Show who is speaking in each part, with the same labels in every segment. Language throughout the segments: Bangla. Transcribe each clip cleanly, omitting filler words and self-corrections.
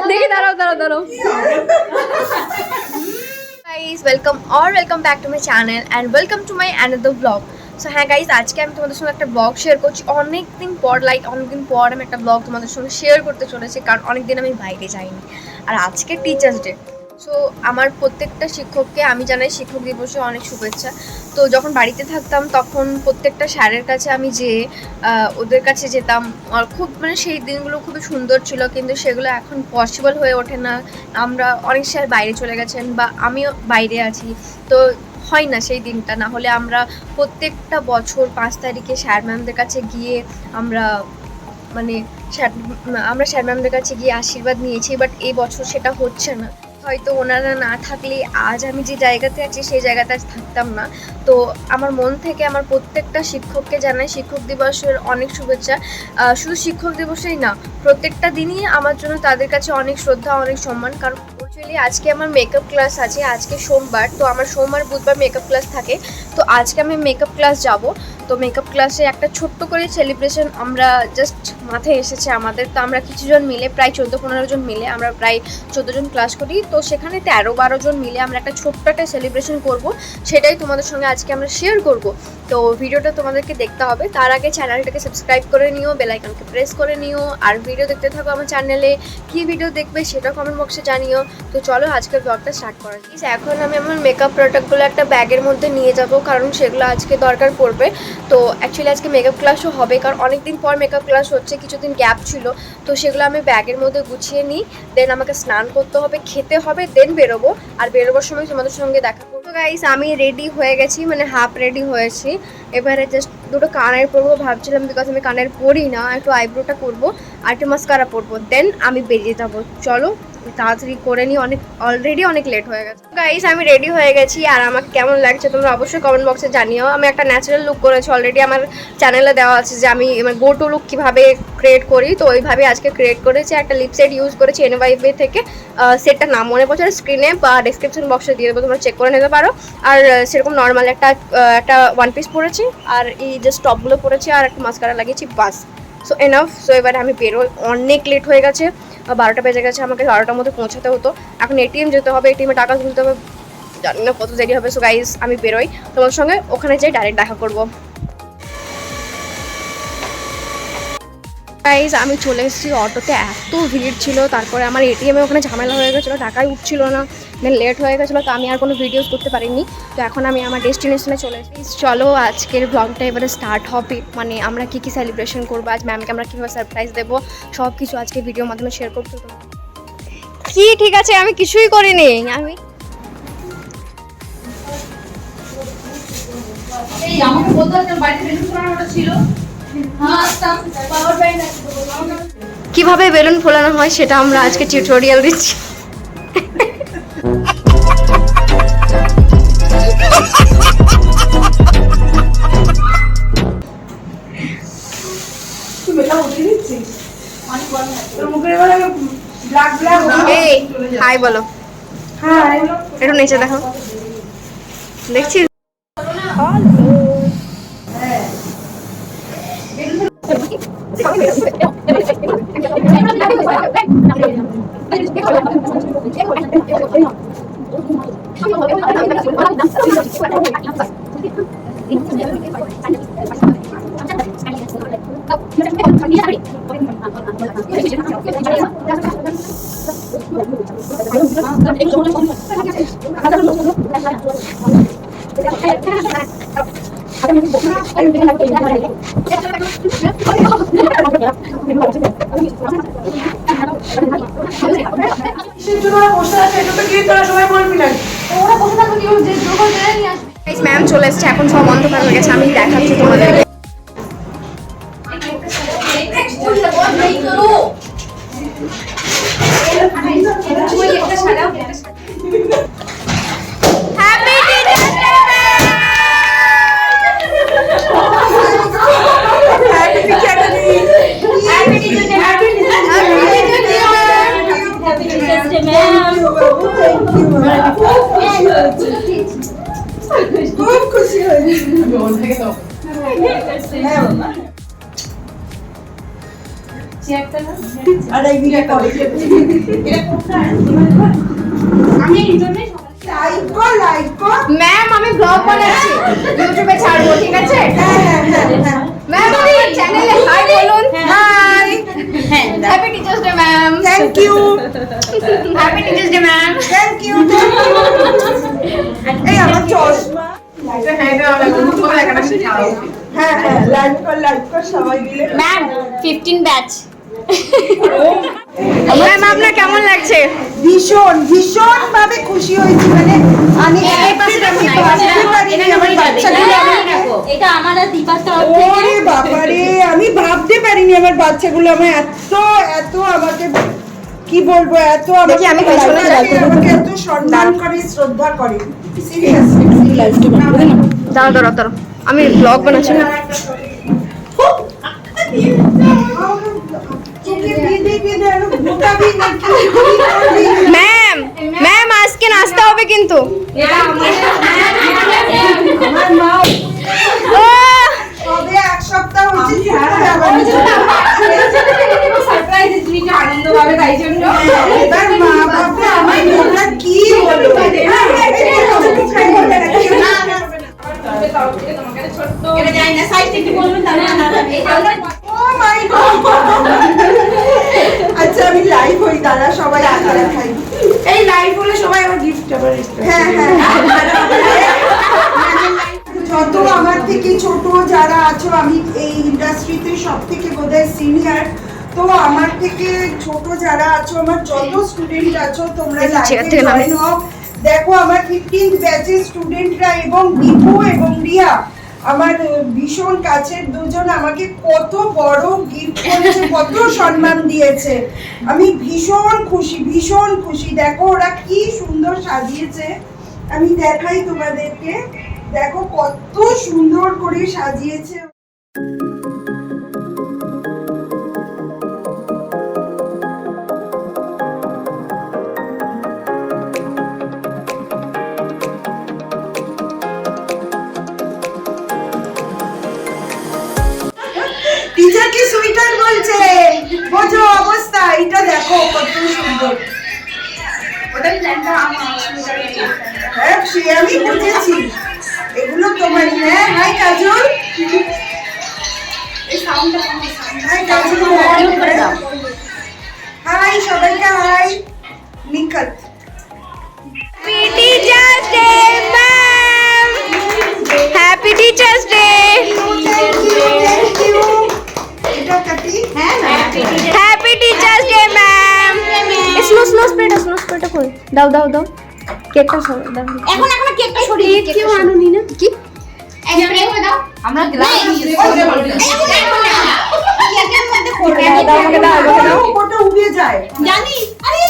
Speaker 1: দেখি দাঁড়াও guys, welcome back to my channel and welcome to my another blog. So হ্যাঁ গাইস, আজকে আমি তোমাদের সঙ্গে একটা ব্লগ শেয়ার করছি। অনেকদিন পর আমি একটা ব্লগ তোমাদের সঙ্গে শেয়ার করতে চলেছি, কারণ অনেকদিন আমি বাইরে যাইনি। আর আজকে টিচার্স ডে। সো আমার প্রত্যেকটা শিক্ষককে আমি জানাই শিক্ষক দিবসে অনেক শুভেচ্ছা। তো যখন বাড়িতে থাকতাম তখন প্রত্যেকটা স্যারের কাছে আমি যেয়ে ওদের কাছে যেতাম। আর খুব সেই দিনগুলো খুবই সুন্দর ছিল, কিন্তু সেগুলো এখন পসিবল হয়ে ওঠে না। আমরা অনেক স্যার বাইরে চলে গেছেন বা আমিও বাইরে আছি, তো হয় না সেই দিনটা। না হলে আমরা প্রত্যেকটা বছর 5 তারিখে স্যার ম্যামদের কাছে গিয়ে আমরা স্যার ম্যামদের কাছে গিয়ে আশীর্বাদ নিয়েছি, বাট এই বছর সেটা হচ্ছে না। হয়তো ওনারা না থাকলে আজ আমি যে জায়গাতে আছি সেই জায়গাতে আজ থাকতাম না। তো আমার মন থেকে আমার প্রত্যেকটা শিক্ষককে জানাই শিক্ষক দিবসের অনেক শুভেচ্ছা। শুধু শিক্ষক দিবসেই না, প্রত্যেকটা দিনই আমার জন্য তাদের কাছে অনেক শ্রদ্ধা, অনেক সম্মান। কারণ অ্যাকচুয়ালি আজকে আমার মেকআপ ক্লাস আছে, আজকে সোমবার। তো আমার সোমবার বুধবার মেকআপ ক্লাস থাকে। তো আজকে আমি মেকআপ ক্লাস যাব। তো মেকআপ ক্লাসে একটা ছোট্ট করে সেলিব্রেশন আমরা জাস্ট মাথায় এসেছে আমাদের। তো আমরা কিছুজন মিলে প্রায় 14-15 জন মিলে আমরা প্রায় 14 জন ক্লাস করি। তো সেখানে 13-12 জন মিলে আমরা একটা ছোট্ট একটা সেলিব্রেশন করব, সেটাই তোমাদের সঙ্গে আজকে আমরা শেয়ার করব। তো ভিডিওটা তোমাদেরকে দেখতে হবে। তার আগে চ্যানেলটাকে সাবস্ক্রাইব করে নিও, বেল আইকনকে প্রেস করে নিও। আর ভিডিও দেখতে থাকো আমার চ্যানেলে। কী ভিডিও দেখবে সেটা কমেন্ট বক্সে জানিও। তো চলো আজকের ব্লগটা স্টার্ট করা যাক। এখন আমি আমার মেকআপ প্রোডাক্টগুলো একটা ব্যাগের মধ্যে নিয়ে যাব, কারণ সেগুলো আজকে দরকার পড়বে। তো অ্যাকচুয়ালি আজকে মেকআপ ক্লাসও হবে, কারণ অনেকদিন পর মেকআপ ক্লাস হচ্ছে, কিছুদিন গ্যাপ ছিল। তো সেগুলো আমি ব্যাগের মধ্যে গুছিয়ে নিই। দেন আমাকে স্নান করতে হবে, খেতে হবে, দেন বেরোবো। আর বেরোবার সময় তোমাদের সঙ্গে দেখা করবো। তো গাইস, আমি রেডি হয়ে গেছি, হাফ রেডি হয়েছি। এবারে জাস্ট দুটো কানের পরবো ভাবছিলাম, বিকজ আমি কানের পরি না। একটু আইব্রোটা করবো আর একটু মাস্কারা পরবো, দেন আমি বেরিয়ে যাবো। চলো তাড়াতাড়ি করে নিই, অলরেডি অনেক লেট হয়ে গেছে। গাইস, আমি রেডি হয়ে গেছি। আর আমাকে কেমন লাগছে তোমরা অবশ্যই কমেন্ট বক্সে জানিও। আমি একটা ন্যাচারাল লুক করেছি, অলরেডি আমার চ্যানেলে দেওয়া আছে যে আমি গো টু লুক কীভাবে ক্রিয়েট করি। তো ওইভাবে আজকে ক্রিয়েট করেছি। একটা লিপসেট ইউজ করেছি NYB থেকে। সেটটার নাম মনে পড়ছে, স্ক্রিনে বা ডিসক্রিপশন বক্সে দিয়ে দেবো, তোমরা চেক করে নিতে পারো। আর সেরকম নর্মাল একটা ওয়ান পিস পরেছি, আর এই যে টপগুলো পরেছি, আর একটা মাস্কারা লাগিয়েছি, বাস। So enough. সো এবারে আমি বেরোই, অনেক লেট হয়ে গেছে, 12টা বেজে গেছে। আমাকে 12টার মধ্যে পৌঁছাতে হতো। এখন ATM যেতে হবে, ATM-এ টাকা তুলতে হবে, জানি না কত দেরি হবে। সো গাইস, আমি বেরোই, তোমার সঙ্গে ওখানে যাই ডাইরেক্ট দেখা করবো। গাইস, আমি চলে এসেছি অটোতে, এত ভিড় ছিল। তারপরে আমার ATM-এ ওখানে ঝামেলা হয়ে গেছিলো, টাকাই উঠছিল না, দেন লেট হয়ে গেছিলো। তো আমি আর কোনো ভিডিওস করতে পারিনি। তো এখন আমি আমার ডেস্টিনেশনে চলে এসেছি। চলো আজকের ব্লগটা এবারে স্টার্ট হবে। আমরা কী সেলিব্রেশন করবো, আজ ম্যামকে আমরা কীভাবে সারপ্রাইজ দেবো, সব কিছু আজকে ভিডিওর মাধ্যমে শেয়ার করতে। কি ঠিক আছে, আমি কিছুই করিনি। আমাকে বলতে ছিল কিভাবে বেলুন ফোলানো হয় সেটা আমরা আজকে টিউটোরিয়াল দিচ্ছি। হাই বলো, একটু নিচে দেখো, দেখছিস? ম্যাম চলে এসছে, এখন সব অন্ধকার হয়ে গেছে। আমি দেখাচ্ছি তোমাদেরকে।
Speaker 2: খুব খুশি হয়েছি। আর এই দিকে করে আমি এই জন্যই লাইক কর
Speaker 1: ম্যাম আমি ব্লগ বানাচ্ছি ইউটিউবে ছাড়বো ঠিক আছে ম্যাম আমার চ্যানেলে হাই বলুন hi happy teachers day ma'am
Speaker 2: thank you
Speaker 1: happy teachers day ma'am
Speaker 2: thank you এই আমার চশমা হ্যাঁ লাইক কর সবাই মিলে
Speaker 1: ম্যাম 15 ব্যাচ ম্যাম আপনার কেমন লাগছে
Speaker 2: ভীষণ ভীষণ ভাবে খুশি হয়েছি মানে আমি
Speaker 3: এটা আমার দীপার
Speaker 2: ওরে বাবারে আমি ভাবতে পারিনি আমার বাচ্চাগুলো আমার এত আমাকে কি বলবো এত আমাকে
Speaker 1: আমি পেছনে যাই
Speaker 2: আমাকে এত সম্মান করে শ্রদ্ধা করে সিরিয়াসলি
Speaker 1: দাঁড়াও আমি ব্লগ বানাচ্ছি না ম্যাম ম্যাম আজকে নাচতে হবে কিন্তু
Speaker 2: আমার মা তবে এক সপ্তাহ হচ্ছে
Speaker 3: আনন্দভাবে তাই জন্য
Speaker 2: এবার মা বাবা আমার মোটা কি বলবো আচ্ছা আমি লাইভ হই দাদা সবাই আলাদা খাই এই লাইভ হলে সবাই আমার গিফট আবার হ্যাঁ যত আমার থেকে ছোট যারা আছো আমি এই ইন্ডাস্ট্রিতে সব থেকে বোধহয় সিনিয়র তো আমার থেকে ছোট যারা আছো আমার যত স্টুডেন্ট আছো তোমরা লাইভে জয়েন হও দেখো আমার 15th ব্যাচের স্টুডেন্টরা এবং দীপু এবং রিয়া আমার ভীষণ কাছের দুজন আমাকে কত বড় গিফট করেছে কত সম্মান দিয়েছে আমি ভীষণ খুশি দেখো ওরা কি সুন্দর সাজিয়েছে আমি দেখাই তোমাদেরকে দেখো কত সুন্দর করে সাজিয়েছে টিচারকে সুইটার বলছে বোঝো অবস্থা এটা দেখো কত সুন্দর হ্যাঁ সে আমি বুঝেছি এগুলো তোমার হ্যাঁ hi Kajal hi Kajal hi সবাইকে hi Nikhat
Speaker 1: teachers day ma'am happy teachers day
Speaker 2: এটা কাটি হ্যাঁ
Speaker 1: happy teachers day ma'am snow স্প্রেটা কই দাও কেকটা দাও
Speaker 3: এখন কেকটা সরিয়ে
Speaker 1: কেউ আনুনি না কি
Speaker 3: স্প্রে করে দাও আমরা গ্লাস কেকের মধ্যে করে
Speaker 1: দাও আমাকে দাও
Speaker 2: ওটা উড়ে যায়
Speaker 3: জানি আরে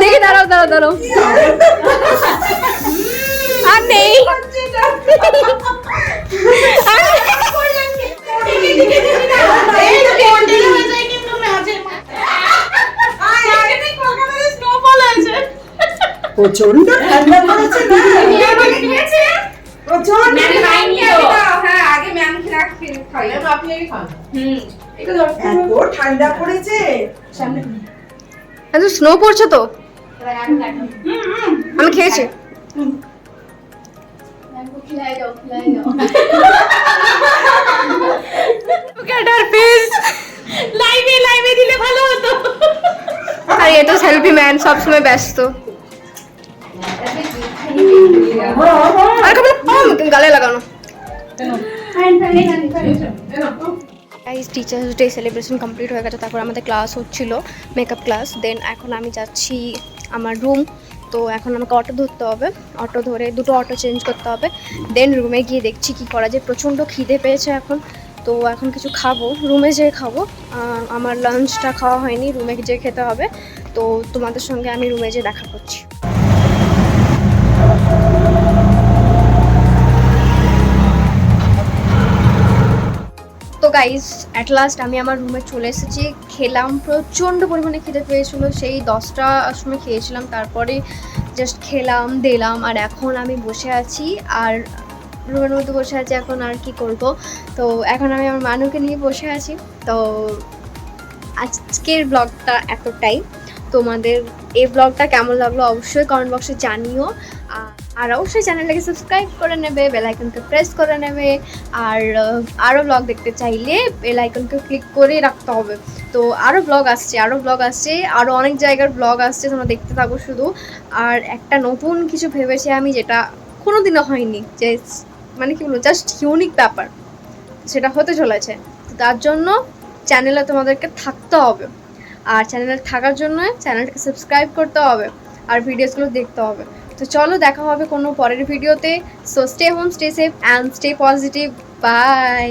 Speaker 1: দেখি দাঁড়াও আর নেই
Speaker 2: প্রচন্ড ঠান্ডা পড়েছে না প্রচন্ড এত ঠান্ডা পড়েছে
Speaker 1: এত স্নো পড়ছে তো আমি খেয়েছি লাইভে দিলে ভালো হতো আর এ তো সেলফি ম্যান সবসময় ব্যস্ত আর গালে লাগানো টিচার্স ডে সেলিব্রেশন কমপ্লিট হয়ে গেছে তারপর আমাদের ক্লাস হচ্ছিল মেকআপ ক্লাস দেন এখন আমি যাচ্ছি আমার রুম তো এখন আমাকে অটো ধরতে হবে অটো ধরে দুটো অটো চেঞ্জ করতে হবে দেন রুমে গিয়ে দেখছি কি করা যায় প্রচণ্ড খিদে পেয়েছে এখন তো এখন কিছু খাবো রুমে যেয়ে খাবো আমার লাঞ্চটা খাওয়া হয়নি রুমে যেয়ে খেতে হবে তো তোমাদের সঙ্গে আমি রুমে যেয়ে দেখা করছি তো গাইস অ্যাট লাস্ট আমি আমার রুমে চলে এসেছি, খেলাম, প্রচণ্ড পরিমাণে খিদে পেয়েছিল, সেই 10টার সময় খেয়েছিলাম, তারপরে জাস্ট খেলাম দিলাম, আর এখন আমি বসে আছি আর রুমের মধ্যে বসে আছি। এখন আর কি করব, তো এখন আমি আমার মানুকে নিয়ে বসে আছি। তো আজকের ব্লগটা এতটাই। তোমাদের এই ব্লগটা কেমন লাগলো অবশ্যই কমেন্ট বক্সে জানিও, আর অবশ্যই চ্যানেলটাকে সাবস্ক্রাইব করে নেবে, বেল আইকনকে প্রেস করে নেবে, আর আরও ব্লগ দেখতে চাইলে বেল আইকনকে ক্লিক করে রাখতে হবে। তো আরও ব্লগ আসছে, আরও অনেক জায়গার ব্লগ আসছে, তোমরা দেখতে থাকো শুধু। আর একটা নতুন কিছু ভেবেছি আমি, যেটা কোনোদিনও হয়নি, যে মানে কি বলবো, জাস্ট ইউনিক ব্যাপার, সেটা হতে চলেছে। তো তার জন্য চ্যানেলে তোমাদেরকে থাকতে হবে, আর চ্যানেলে থাকার জন্য চ্যানেলটাকে সাবস্ক্রাইব করতে হবে, আর ভিডিওসগুলো দেখতে হবে। তো চলো দেখা হবে কোনো পরের ভিডিওতে। So stay home, stay safe and stay positive. By.